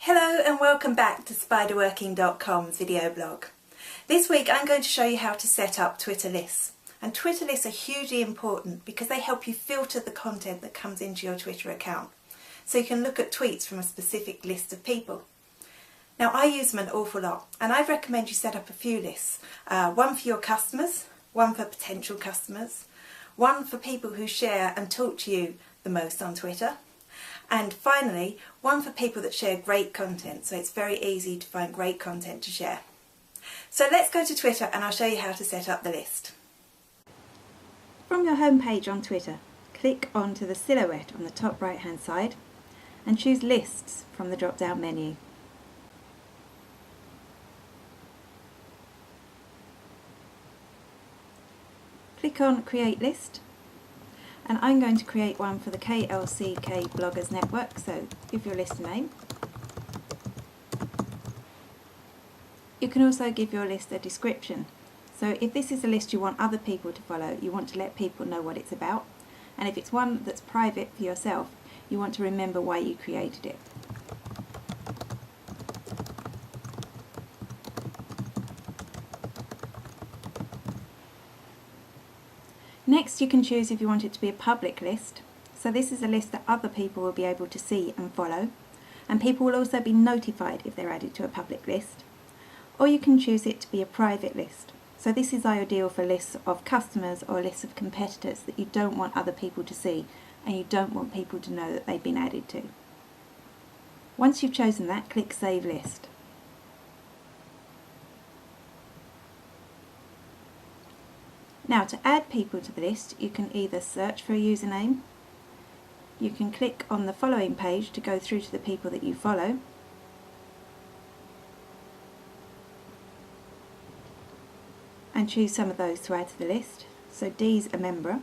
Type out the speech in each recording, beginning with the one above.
Hello and welcome back to Spiderworking.com's video blog. This week I'm going to show you how to set up Twitter lists. And Twitter lists are hugely important because they help you filter the content that comes into your Twitter account. So you can look at tweets from a specific list of people. Now I use them an awful lot and I'd recommend you set up a few lists. One for your customers, one for potential customers, one for people who share and talk to you the most on Twitter, and finally, one for people that share great content, so it's very easy to find great content to share. So let's go to Twitter and I'll show you how to set up the list. From your home page on Twitter, click onto the silhouette on the top right hand side and choose Lists from the drop down menu. Click on Create List. And I'm going to create one for the KLCK Bloggers Network, so give your list a name. You can also give your list a description. So if this is a list you want other people to follow, you want to let people know what it's about. And if it's one that's private for yourself, you want to remember why you created it. Next, you can choose if you want it to be a public list. So this is a list that other people will be able to see and follow, and people will also be notified if they're added to a public list. Or you can choose it to be a private list. So this is ideal for lists of customers or lists of competitors that you don't want other people to see and you don't want people to know that they've been added to. Once you've chosen that, click Save List. Now, to add people to the list, you can either search for a username, you can click on the following page to go through to the people that you follow, and choose some of those to add to the list. So Dee's a member.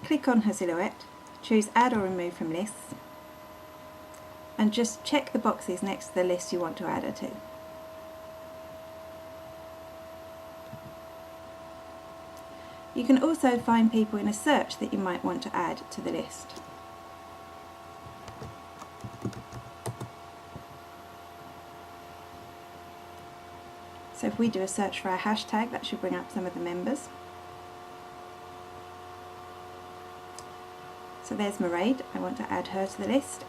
Click on her silhouette, choose Add or Remove from Lists, and just check the boxes next to the list you want to add her to. You can also find people in a search that you might want to add to the list. So if we do a search for our hashtag, that should bring up some of the members. So there's Mairead, I want to add her to the list.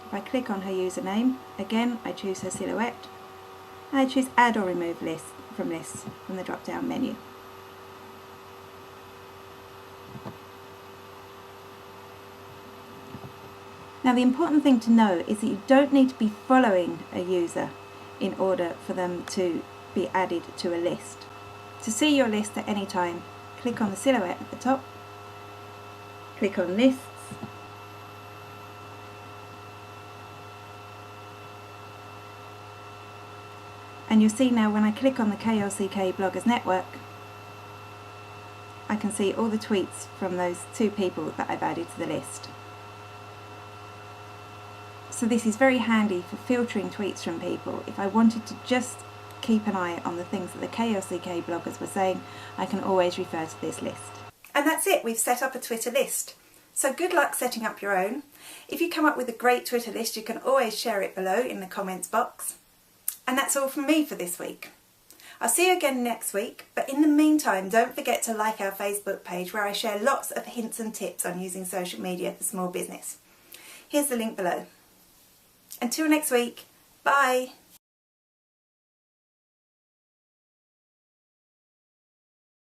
If I click on her username, again I choose her silhouette, and I choose Add or Remove List from Lists from the drop down menu. Now the important thing to know is that you don't need to be following a user in order for them to be added to a list. To see your list at any time, click on the silhouette at the top, click on Lists, and you'll see now when I click on the KLCK Bloggers Network, I can see all the tweets from those two people that I've added to the list. So this is very handy for filtering tweets from people. If I wanted to just keep an eye on the things that the KLCK bloggers were saying, I can always refer to this list. And that's it, we've set up a Twitter list. So good luck setting up your own. If you come up with a great Twitter list, you can always share it below in the comments box. And that's all from me for this week. I'll see you again next week, but in the meantime, don't forget to like our Facebook page where I share lots of hints and tips on using social media for small business. Here's the link below. Until next week, bye!